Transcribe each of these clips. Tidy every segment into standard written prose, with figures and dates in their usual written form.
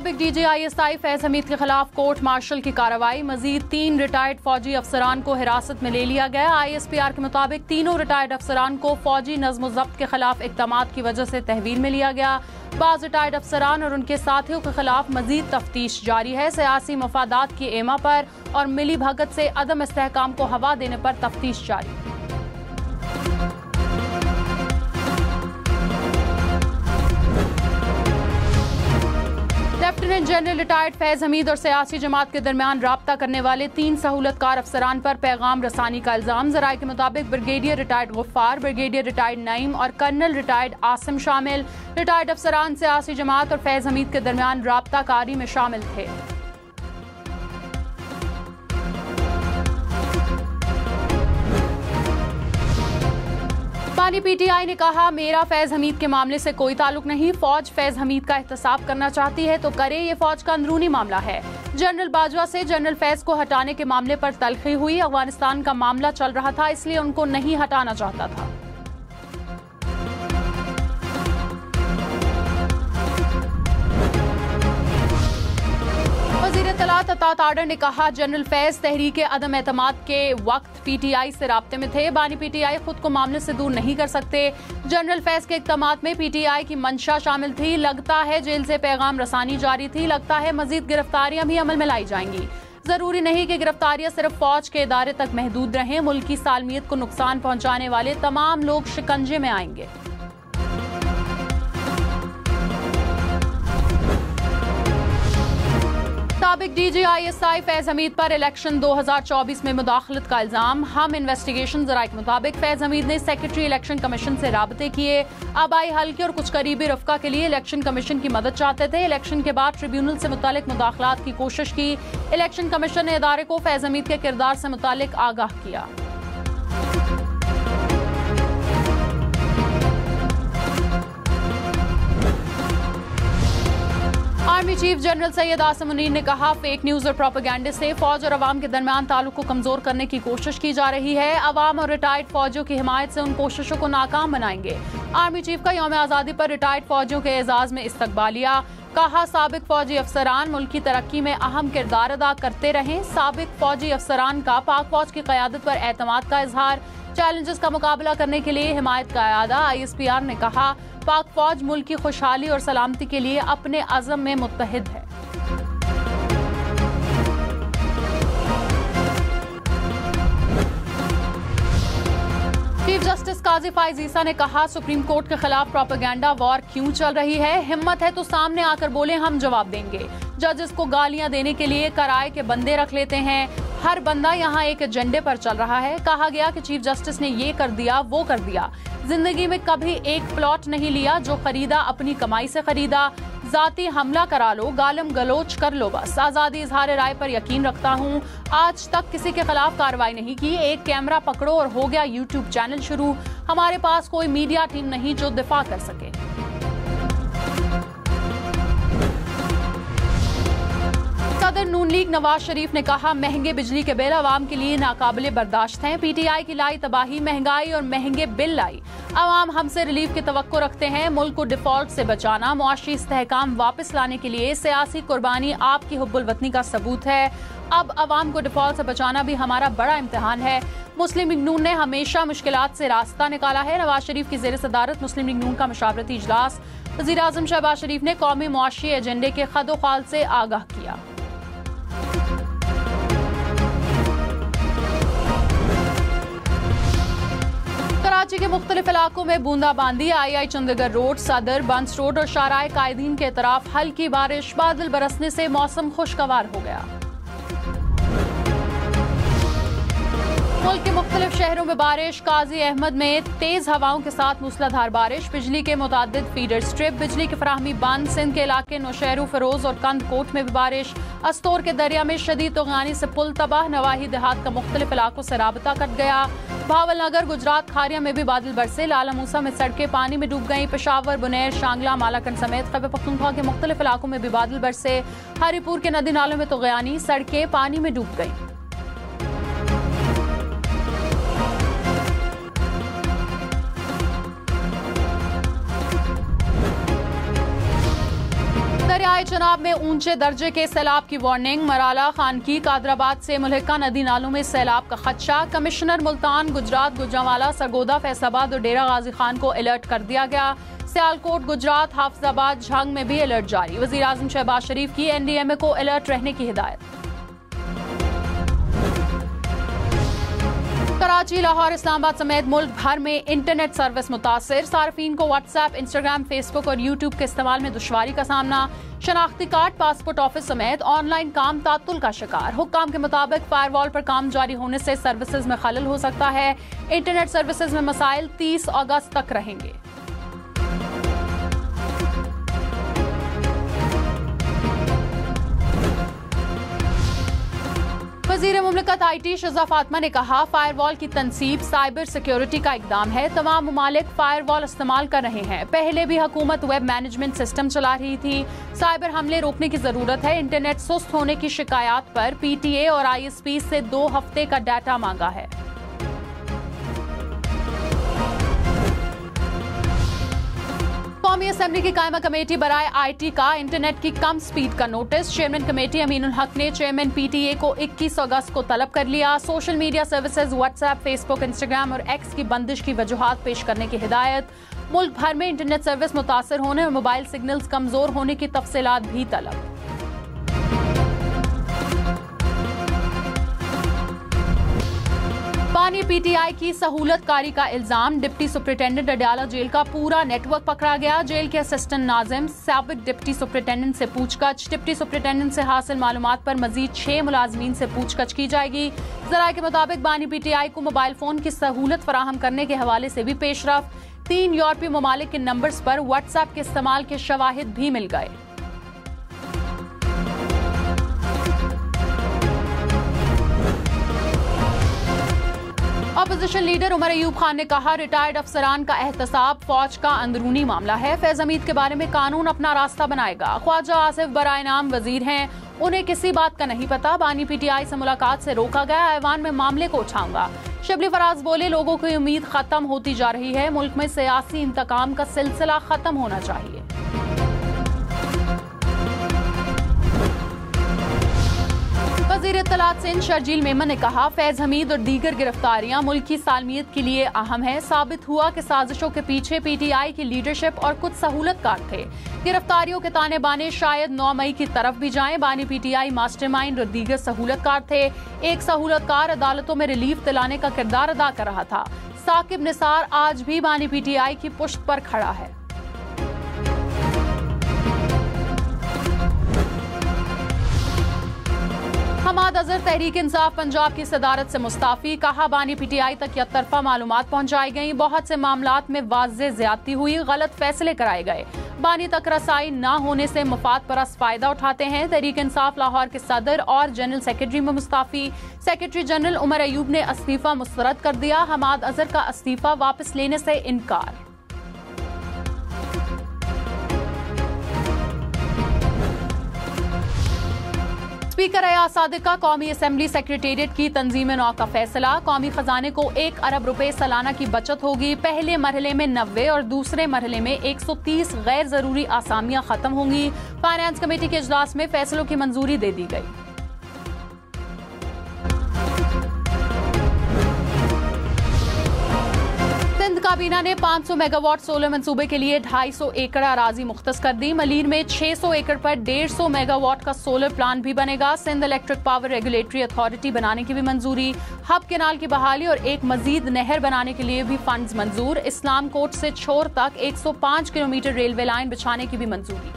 साबिक DGISI फैज हमीद के खिलाफ कोर्ट मार्शल की कार्रवाई। मजीद 3 रिटायर्ड फौजी अफसरान को हिरासत में ले लिया गया। ISPR के मुताबिक तीनों रिटायर्ड अफसरान को फौजी नज़्म ज़ब्त के खिलाफ इक़दामात की वजह से तहवील में लिया गया। बाज़ रिटायर्ड अफसरान और उनके साथियों के खिलाफ मजीद तफ्तीश जारी है। सियासी मफादात की एमा पर और मिली भगत से अदम इस्तेहकाम को हवा देने पर तफ्तीश जारी। Lieutenant general retired Faiz Hamid और सियासी जमात के दरमियान राब्ता करने वाले 3 सहूलतकार अफसरान पर पैगाम रसानी का इल्जाम। ज़राए के मुताबिक brigadier retired Ghaffar, brigadier retired Naeem और कर्नल रिटायर्ड आसिम शामिल रिटायर्ड अफसरान सियासी जमात और फैज हमीद के दरमियान राब्ता कारी में शामिल थे। बानी PTI ने कहा, मेरा फैज हमीद के मामले से कोई ताल्लुक नहीं। फौज फैज हमीद का एहतसाब करना चाहती है तो करे, ये फौज का अंदरूनी मामला है। जनरल बाजवा से जनरल फैज को हटाने के मामले पर तलखी हुई। अफगानिस्तान का मामला चल रहा था, इसलिए उनको नहीं हटाना चाहता था। वज़ीर इत्तलात अता ताडर ने कहा, जनरल फैज तहरीक अदम एतमाद के वक्त PTI से राब्ते में थे। बानी PTI खुद को मामले से दूर नहीं कर सकते। जनरल फैज के इक़दामात में PTI की मंशा शामिल थी। लगता है जेल से पैगाम रसानी जारी थी। लगता है मजीद गिरफ्तारियां भी अमल में लाई जाएंगी। जरूरी नहीं कि गिरफ्तारियां सिर्फ फौज के इदारे तक महदूद रहें। मुल्क की सालमियत को नुकसान पहुंचाने वाले तमाम लोग शिकंजे में आएंगे। साबिक DGISI फैज हमीद पर इलेक्शन 2024 में मुदाखलत का इल्जाम। हम इन्वेस्टिगेशन ज़राए के मुताबिक फैज हमीद ने सेक्रेटरी इलेक्शन कमीशन से राबते किए। आबाई हल्के और कुछ करीबी रफ़का के लिए इलेक्शन कमीशन की मदद चाहते थे। इलेक्शन के बाद ट्रिब्यूनल से मुतालिक मुदाखलात की कोशिश की। इलेक्शन कमीशन ने इदारे को फैज हमीद के किरदार से मुतालिक आगाह किया। Army chief general Syed Asim Munir ने कहा, फेक न्यूज और प्रोपेगेंडे से फौज और अवाम के दरमियान ताल्लुक को कमजोर करने की कोशिश की जा रही है। अवाम और रिटायर्ड फौजियों की हिमायत से उन कोशिशों को नाकाम बनाएंगे। आर्मी चीफ का यौम आज़ादी पर रिटायर्ड फौजियों के एजाज में इस्तकबालिया। कहा, साबिक फौजी अफसरान मुल्क की तरक्की में अहम किरदार अदा करते रहें। साबिक फौजी अफसरान का पाक फौज की क़यादत पर एतमाद का इजहार। चैलेंजेस का मुकाबला करने के लिए हिमायत का इरादा। ISPR ने कहा, पाक फौज मुल्क की खुशहाली और सलामती के लिए अपने अज़म में मुत्तहिद है। चीफ जस्टिस काजी फाइज ईसा ने कहा, सुप्रीम कोर्ट के खिलाफ प्रोपेगेंडा वॉर क्यों चल रही है? हिम्मत है तो सामने आकर बोले, हम जवाब देंगे। जजेस को गालियां देने के लिए किराए के बंदे रख लेते हैं। हर बंदा यहाँ एक एजेंडे पर चल रहा है। कहा गया कि चीफ जस्टिस ने ये कर दिया, वो कर दिया। जिंदगी में कभी एक प्लॉट नहीं लिया, जो खरीदा अपनी कमाई से खरीदा। जाती हमला करा लो, गालम गलोच कर लो, बस। आजादी इजहार राय पर यकीन रखता हूँ। आज तक किसी के खिलाफ कार्रवाई नहीं की। एक कैमरा पकड़ो और हो गया यूट्यूब चैनल शुरू। हमारे पास कोई मीडिया टीम नहीं जो दिफा कर सके। सदर नून लीग नवाज शरीफ ने कहा, महंगे बिजली के बिल अवाम के लिए नाकाबिले बर्दाश्त हैं। PTI की लाई तबाही, महंगाई और महंगे बिल लाई। अवाम हमसे रिलीफ की तवक्को रखते हैं। मुल्क को डिफॉल्ट से बचाना, मुआशी इस्तेहकाम वापस लाने के लिए सियासी कुर्बानी आपकी हुब्बुल वतनी का सबूत है। अब अवाम को डिफॉल्ट से बचाना भी हमारा बड़ा इम्तिहान है। मुस्लिम लीग नून ने हमेशा मुश्किलात से रास्ता निकाला है। नवाज शरीफ की ज़ेर सदारत मुस्लिम लीग नून का मशावरती इजलास। वज़ीर आज़म शहबाज शरीफ ने कौमी मुआशी एजेंडे के खदोखाल से आगाह किया। कराची के मुख्तलिफ इलाकों में बूंदाबांदी। II चंदीगढ़ रोड, सदर, बंस रोड और शाराए कायदीन के तरफ हल्की बारिश। बादल बरसने से मौसम खुशगवार हो गया। मुल्क के मुख्तलिफ शहरों में बारिश। काजी अहमद में तेज हवाओं के साथ मूसलाधार बारिश। बिजली के मुतादिद फीडर स्ट्रिप, बिजली की फराहमी बंद। सिंध के इलाके नौशहर, फरोज और कंद कोट में भी बारिश। अस्तोर के दरिया में शदीद तूफ़ानी से पुल तबाह। नवाही देहात का मुख्तलिफ इलाकों से राबता कट गया। भावल नगर, गुजरात, खारिया में भी बादल बरसे। लाला मूसा में सड़कें पानी में डूब गईं। पेशावर, बुनेर, शांगला, मालाकंड समेत खैबर पख्तूनख्वा के मुख्तलिफ इलाकों में भी बादल बरसे। हरीपुर के नदी नालों में तुग़यानी, सड़कें पानी में डूब गईं। दरिया जिला चनाब में ऊंचे दर्जे के सैलाब की वार्निंग। मराला, खानकी, कादराबाद से मुल्हिका नदी नालों में सैलाब का खदशा। कमिश्नर मुल्तान, गुजरात, गुजरांवाला, सरगोदा, फैसलाबाद और डेरा गाजी खान को अलर्ट कर दिया गया। सियालकोट, गुजरात, हाफिजाबाद, झंग में भी अलर्ट जारी। वजीर आजम शहबाज शरीफ की NDMA को अलर्ट रहने की हिदायत। कराची, लाहौर, इस्लामाबाद समेत मुल्क भर में इंटरनेट सर्विस मुतासिर। सार्फिन को व्हाट्सएप, इंस्टाग्राम, फेसबुक और यूट्यूब के इस्तेमाल में दुश्वारी का सामना। शनाख्ती कार्ड, पासपोर्ट ऑफिस समेत ऑनलाइन काम तातुल का शिकार। हुक्काम के मुताबिक फायरवॉल पर काम जारी होने से सर्विसेज में खलल हो सकता है। इंटरनेट सर्विसेज में मसाइल 30 अगस्त तक रहेंगे। वज़ीर मुमलिकत IT शज़ा फातिमा ने कहा, फायरवॉल की तनसीब साइबर सिक्योरिटी का इकदाम है। तमाम ममालिक फायरवॉल इस्तेमाल कर रहे हैं। पहले भी हुकूमत वेब मैनेजमेंट सिस्टम चला रही थी। साइबर हमले रोकने की जरूरत है। इंटरनेट सुस्त होने की शिकायत पर PTA और ISP से 2 हफ्ते का डाटा मांगा है। कौमी असेंबली की कायमा कमेटी बराए IT का इंटरनेट की कम स्पीड का नोटिस। चेयरमैन कमेटी अमीनुल हक ने चेयरमैन PTA को 21 अगस्त को तलब कर लिया। Social media services WhatsApp, Facebook, Instagram और X की बंदिश की वजूहात पेश करने की हिदायत। मुल्क भर में इंटरनेट सर्विस मुतासर होने और मोबाइल सिग्नल्स कमजोर होने की तफसीलात भी तलब। बानी PTI की सहूलत कारी का इल्जाम। डिप्टी सुपरिटेंडेंट अडयाला जेल का पूरा नेटवर्क पकड़ा गया। जेल के असिस्टेंट नाजिम, साबिक डिप्टी सुपरिटेंडेंट से पूछताछ। डिप्टी सुपरिटेंडेंट से हासिल मालूमात पर मजीद 6 मुलाजमीन से पूछताछ की जाएगी। जराये के मुताबिक बानी PTI को मोबाइल फोन की सहूलत फराहम करने के हवाले से भी पेशरफ्त। 3 यूरोपीय ममालिक के नंबर्स पर व्हाट्सएप के इस्तेमाल के शवाहिद भी मिल गए। अपोजिशन लीडर उमर अयूब खान ने कहा, रिटायर्ड अफसरान का एहतसाब फौज का अंदरूनी मामला है। फैज हमीद के बारे में कानून अपना रास्ता बनाएगा। ख्वाजा आसिफ बराए नाम वजीर हैं, उन्हें किसी बात का नहीं पता। बानी PTI से मुलाकात से रोका गया। ऐवान में मामले को उठाऊंगा। शबली फराज बोले, लोगों की उम्मीद खत्म होती जा रही है। मुल्क में सियासी इंतकाम का सिलसिला खत्म होना चाहिए। वज़ीर इत्तलात सिंध शर्जील मेमन ने कहा, फैज हमीद और दीगर गिरफ्तारियां मुल्क की सालमियत के लिए अहम है। साबित हुआ कि साजिशों के पीछे PTI की लीडरशिप और कुछ सहूलतकार थे। गिरफ्तारियों के ताने बाने शायद 9 मई की तरफ भी जाएं। बानी PTI मास्टरमाइंड और दीगर सहूलतकार थे। एक सहूलतकार अदालतों में रिलीफ दिलाने का किरदार अदा कर रहा था। साकिब निसार आज भी बानी PTI की पुश्त पर खड़ा है। हमाद अजहर तहरीक इंसाफ पंजाब की सदारत से मुस्ताफी। कहा, बानी PTI तक यकतरफा मालूमात पहुंचाई गई। बहुत से मामलात में वाज़े ज्यादती हुई, गलत फैसले कराए गए। बानी तक रसाई न होने से मफाद परस्त फायदा उठाते हैं। तहरीक इंसाफ लाहौर के सदर और जनरल सेक्रेटरी में मुस्ताफी। सेक्रेटरी जनरल उमर अयूब ने इस्तीफा मुस्तरद कर दिया। हमाद अजहर का इस्तीफा वापस लेने से इनकार। स्पीकर अयाज सादिक का कौमी असेंबली सेक्रेटेरिएट की तंजीम नौ का फैसला। कौमी खजाने को 1 अरब रुपए सालाना की बचत होगी। पहले मरहले में 90 और दूसरे मरहले में 130 गैर जरूरी आसामियां खत्म होंगी। फाइनेंस कमेटी के इजलास में फैसलों की मंजूरी दे दी गई। सिंध काबीना ने 500 मेगावाट सोलर मंसूबे के लिए 250 एकड़ अराजी मुख्तस कर दी। मलीर में 600 एकड़ पर 150 मेगावाट का सोलर प्लांट भी बनेगा। Sindh electric power regulatory authority बनाने की भी मंजूरी। हब केनाल की बहाली और एक मजीद नहर बनाने के लिए भी फंड्स मंजूर। इस्लाम कोट से छोर तक 105 किलोमीटर रेलवे लाइन बिछाने की भी मंजूरी।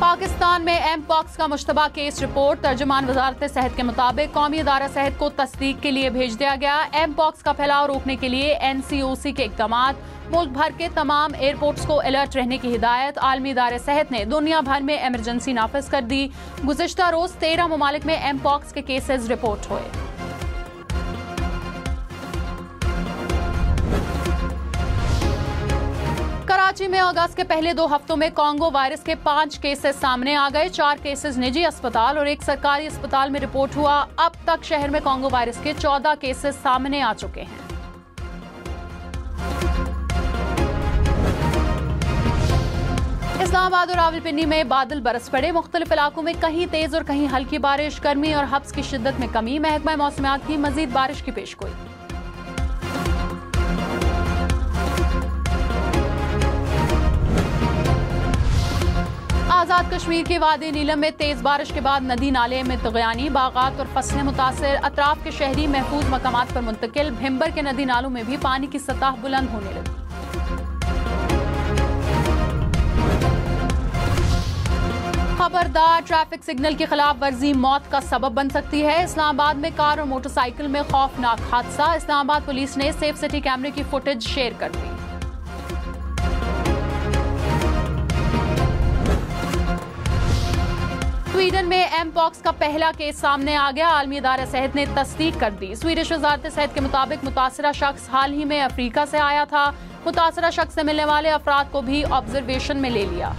पाकिस्तान में एमपॉक्स का मुश्तबा केस रिपोर्ट। तर्जुमान वजारत सेहत के मुताबिक कौमी अदारा सेहत को तस्दीक के लिए भेज दिया गया। एमपॉक्स का फैलाव रोकने के लिए NCOC के इक़दामात। मुल्क भर के तमाम एयरपोर्ट्स को अलर्ट रहने की हिदायत। आलमी इदारे सेहत ने दुनिया भर में इमरजेंसी नाफिज कर दी। गुज़िश्ता रोज 13 ममालिक में एमपॉक्स के केसेस रिपोर्ट हुए। कराची में अगस्त के पहले 2 हफ्तों में कोंगो वायरस के 5 केसेस सामने आ गए। 4 केसेस निजी अस्पताल और एक सरकारी अस्पताल में रिपोर्ट हुआ। अब तक शहर में कोंगो वायरस के 14 केसेस सामने आ चुके हैं। इस्लामाबाद और रावलपिंडी में बादल बरस पड़े। मुख्तलिफ इलाकों में कहीं तेज और कहीं हल्की बारिश। गर्मी और हब्स की शिद्दत में कमी। महकमा मौसमियात की मजीद बारिश की पेशगोई। आजाद कश्मीर के वादी नीलम में तेज बारिश के बाद नदी नाले में तगयानी। बागात और फसलें मुतासर। अतराफ के शहरी महफूज मकामात पर मुंतकिल। भिम्बर के नदी नालों में भी पानी की सतह बुलंद होने लगी। खबरदार, ट्रैफिक सिग्नल की खिलाफ वर्जी मौत का सबब बन सकती है। इस्लामाबाद में कार और मोटरसाइकिल में खौफनाक हादसा। इस्लामाबाद पुलिस ने सेफ सिटी कैमरे की फुटेज शेयर कर दी। स्वीडन में एमपॉक्स का पहला केस सामने आ गया। आलमी इदारा सेहत ने तस्दीक कर दी। स्वीडिश वजारत सेहत के मुताबिक मुतासरा शख्स हाल ही में अफ्रीका से आया था। मुतासरा शख्स से मिलने वाले अफराद को भी ऑब्जर्वेशन में ले लिया।